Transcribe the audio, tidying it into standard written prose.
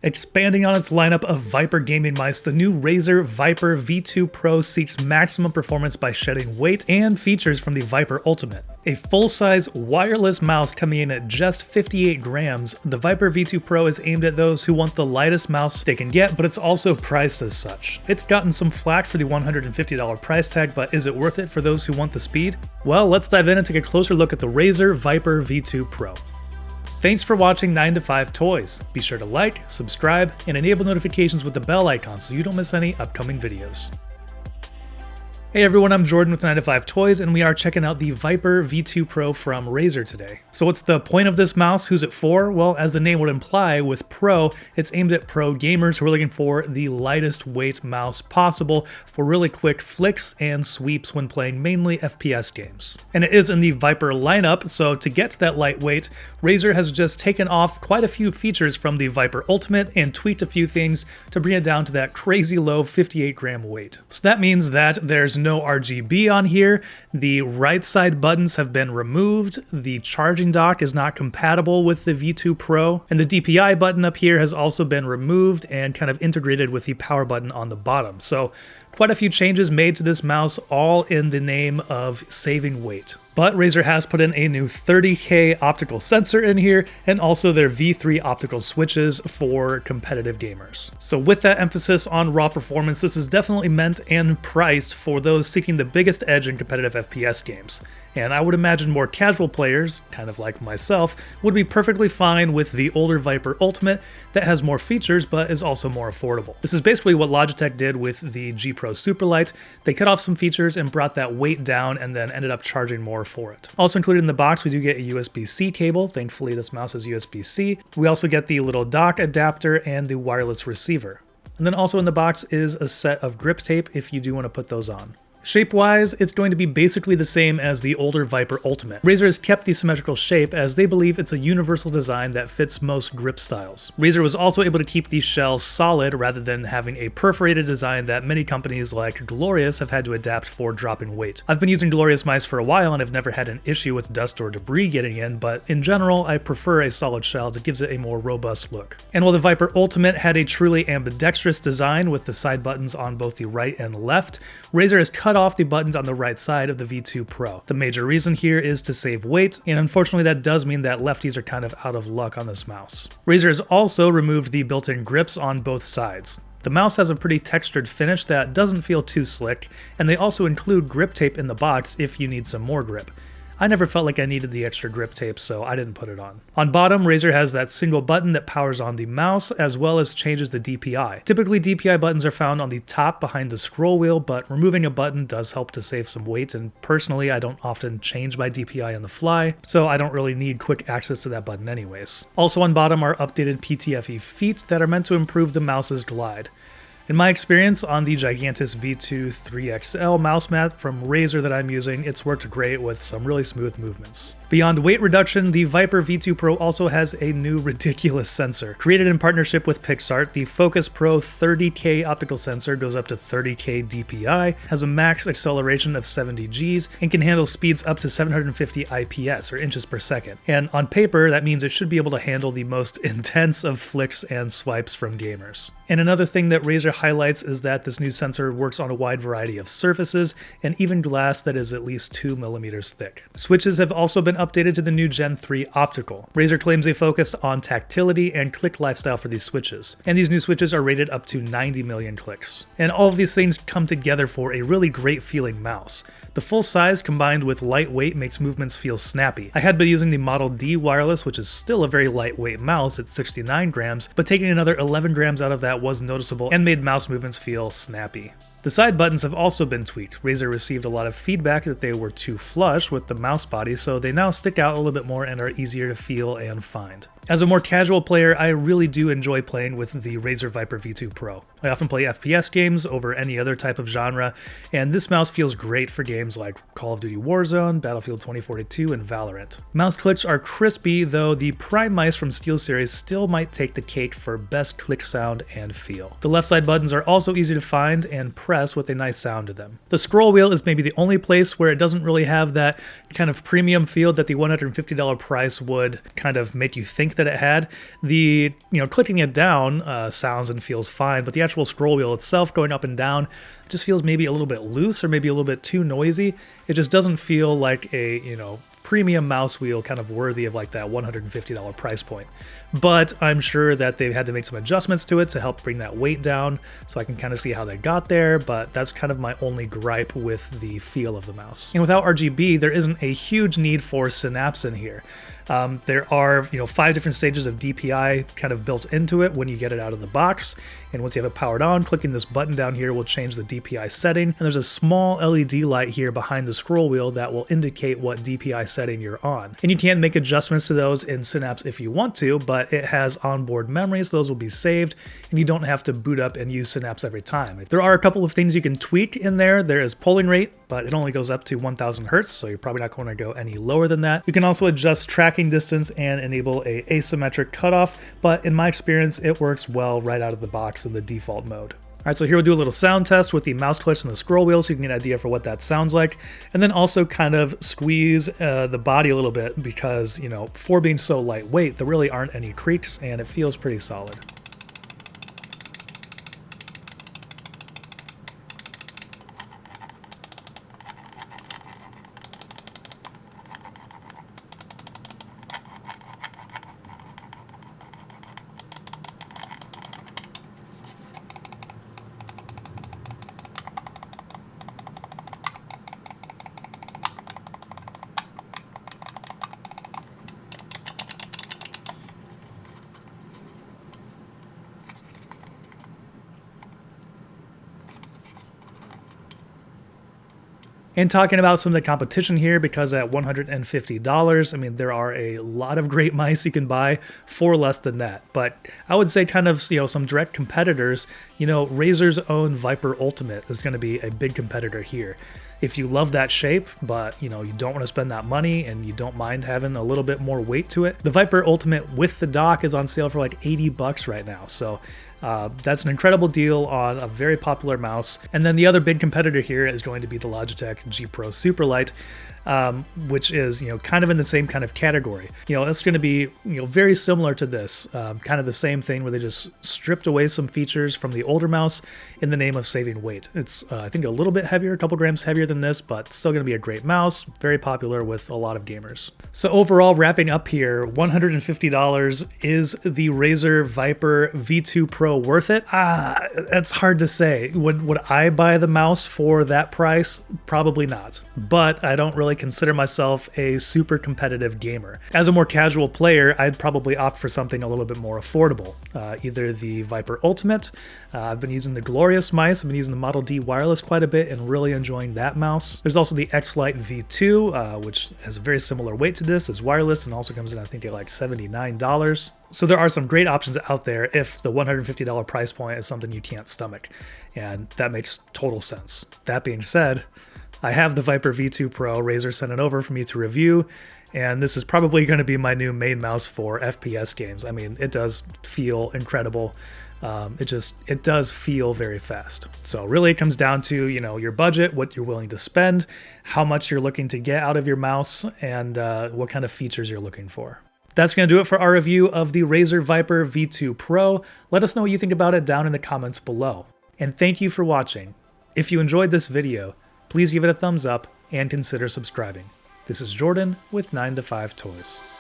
Expanding on its lineup of Viper gaming mice, the new Razer Viper V2 Pro seeks maximum performance by shedding weight and features from the Viper Ultimate. A full-size wireless mouse coming in at just 58 grams, the Viper V2 Pro is aimed at those who want the lightest mouse they can get, but it's also priced as such. It's gotten some flack for the $150 price tag, but is it worth it for those who want the speed? Well, let's dive in and take a closer look at the Razer Viper V2 Pro. Thanks for watching 9 to 5 Toys. Be sure to like, subscribe, and enable notifications with the bell icon so you don't miss any upcoming videos. Hey everyone, I'm Jordan with 9 to 5 Toys, and we are checking out the Viper V2 Pro from Razer today. So what's the point of this mouse? Who's it for? Well, as the name would imply, with Pro, it's aimed at pro gamers who are looking for the lightest weight mouse possible for really quick flicks and sweeps when playing mainly FPS games. And it is in the Viper lineup, so to get to that lightweight, Razer has just taken off quite a few features from the Viper Ultimate and tweaked a few things to bring it down to that crazy low 58 gram weight. So that means that there's no RGB on here, the right side buttons have been removed, the charging dock is not compatible with the V2 Pro, and the DPI button up here has also been removed and kind of integrated with the power button on the bottom. So quite a few changes made to this mouse, all in the name of saving weight. But Razer has put in a new 30K optical sensor in here, and also their V3 optical switches for competitive gamers. So with that emphasis on raw performance, this is definitely meant and priced for those seeking the biggest edge in competitive FPS games. And I would imagine more casual players, kind of like myself, would be perfectly fine with the older Viper Ultimate that has more features but is also more affordable. This is basically what Logitech did with the G Pro Superlight. They cut off some features and brought that weight down and then ended up charging more for it. Also included in the box, we do get a USB-C cable. Thankfully, this mouse is USB-C. We also get the little dock adapter and the wireless receiver. And then also in the box is a set of grip tape if you do want to put those on. Shape-wise, it's going to be basically the same as the older Viper Ultimate. Razer has kept the symmetrical shape as they believe it's a universal design that fits most grip styles. Razer was also able to keep the shell solid rather than having a perforated design that many companies like Glorious have had to adapt for dropping weight. I've been using Glorious mice for a while and I've never had an issue with dust or debris getting in, but in general, I prefer a solid shell as it gives it a more robust look. And while the Viper Ultimate had a truly ambidextrous design with the side buttons on both the right and left, Razer has cut off the buttons on the right side of the V2 Pro. The major reason here is to save weight, and unfortunately that does mean that lefties are kind of out of luck on this mouse. Razer has also removed the built-in grips on both sides. The mouse has a pretty textured finish that doesn't feel too slick, and they also include grip tape in the box if you need some more grip. I never felt like I needed the extra grip tape, so I didn't put it on. On bottom, Razer has that single button that powers on the mouse, as well as changes the DPI. Typically, DPI buttons are found on the top behind the scroll wheel, but removing a button does help to save some weight, and personally, I don't often change my DPI on the fly, so I don't really need quick access to that button anyways. Also on bottom are updated PTFE feet that are meant to improve the mouse's glide. In my experience on the Gigantus V2 3XL mouse mat from Razer that I'm using, it's worked great with some really smooth movements. Beyond weight reduction, the Viper V2 Pro also has a new ridiculous sensor. Created in partnership with Pixart, the Focus Pro 30K optical sensor goes up to 30K DPI, has a max acceleration of 70 Gs, and can handle speeds up to 750 IPS, or inches per second. And on paper, that means it should be able to handle the most intense of flicks and swipes from gamers. And another thing that Razer highlights is that this new sensor works on a wide variety of surfaces, and even glass that is at least 2 millimeters thick. Switches have also been updated to the new Gen 3 optical. Razer claims they focused on tactility and click lifestyle for these switches, and these new switches are rated up to 90 million clicks. And all of these things come together for a really great feeling mouse. The full size combined with lightweight makes movements feel snappy. I had been using the Model D wireless, which is still a very lightweight mouse at 69 grams, but taking another 11 grams out of that was noticeable and made mouse movements feel snappy. The side buttons have also been tweaked. Razer received a lot of feedback that they were too flush with the mouse body, so they now stick out a little bit more and are easier to feel and find. As a more casual player, I really do enjoy playing with the Razer Viper V2 Pro. I often play FPS games over any other type of genre, and this mouse feels great for games like Call of Duty Warzone, Battlefield 2042, and Valorant. Mouse clicks are crispy, though the Prime mice from SteelSeries still might take the cake for best click sound and feel. The left side buttons are also easy to find and press press with a nice sound to them. The scroll wheel is maybe the only place where it doesn't really have that kind of premium feel that the $150 price would kind of make you think that it had. The, clicking it down sounds and feels fine, but the actual scroll wheel itself going up and down just feels maybe a little bit loose or maybe a little bit too noisy. It just doesn't feel like a, premium mouse wheel kind of worthy of like that $150 price point. But I'm sure that they've had to make some adjustments to it to help bring that weight down, so I can kind of see how they got there, but that's kind of my only gripe with the feel of the mouse. And without RGB, there isn't a huge need for Synapse in here. There are 5 different stages of DPI kind of built into it when you get it out of the box, and once you have it powered on, clicking this button down here will change the DPI setting, and there's a small LED light here behind the scroll wheel that will indicate what DPI setting you're on. And you can make adjustments to those in Synapse if you want to, but it has onboard memory, so those will be saved, and you don't have to boot up and use Synapse every time. There are a couple of things you can tweak in there. There is polling rate, but it only goes up to 1000 Hertz, so you're probably not going to go any lower than that. You can also adjust tracking distance and enable a asymmetric cutoff, but in my experience, it works well right out of the box in the default mode. All right, so here we'll do a little sound test with the mouse clicks and the scroll wheel so you can get an idea for what that sounds like, and then also kind of squeeze the body a little bit because, for being so lightweight, there really aren't any creaks and it feels pretty solid. And talking about some of the competition here, because at $150, I mean, there are a lot of great mice you can buy for less than that. But I would say kind of, some direct competitors, Razer's own Viper Ultimate is going to be a big competitor here. If you love that shape, but you don't want to spend that money and you don't mind having a little bit more weight to it, the Viper Ultimate with the dock is on sale for like $80 right now. So that's an incredible deal on a very popular mouse. And then the other big competitor here is going to be the Logitech G Pro Superlight, which is, kind of in the same kind of category. It's going to be, very similar to this, kind of the same thing where they just stripped away some features from the older mouse in the name of saving weight. It's, I think, a little bit heavier, a couple grams heavier than this, but still going to be a great mouse, very popular with a lot of gamers. So overall, wrapping up here, $150, is the Razer Viper V2 Pro worth it? That's hard to say. Would I buy the mouse for that price? Probably not. But I don't really consider myself a super competitive gamer. As a more casual player, I'd probably opt for something a little bit more affordable. Either the Viper Ultimate, I've been using the Glorious mice, I've been using the Model D wireless quite a bit and really enjoying that mouse. There's also the X-Lite V2, which has a very similar weight to this, is wireless and also comes in, I think, at like $79. So there are some great options out there if the $150 price point is something you can't stomach, and that makes total sense. That being said, I have the Viper V2 Pro. Razer sent it over for me to review, and this is probably going to be my new main mouse for FPS games. I mean, it does feel incredible. It does feel very fast. So really it comes down to, your budget, what you're willing to spend, how much you're looking to get out of your mouse, and what kind of features you're looking for. That's going to do it for our review of the Razer Viper V2 Pro. Let us know what you think about it down in the comments below. And thank you for watching. If you enjoyed this video, please give it a thumbs up and consider subscribing. This is Jordan with 9to5 Toys.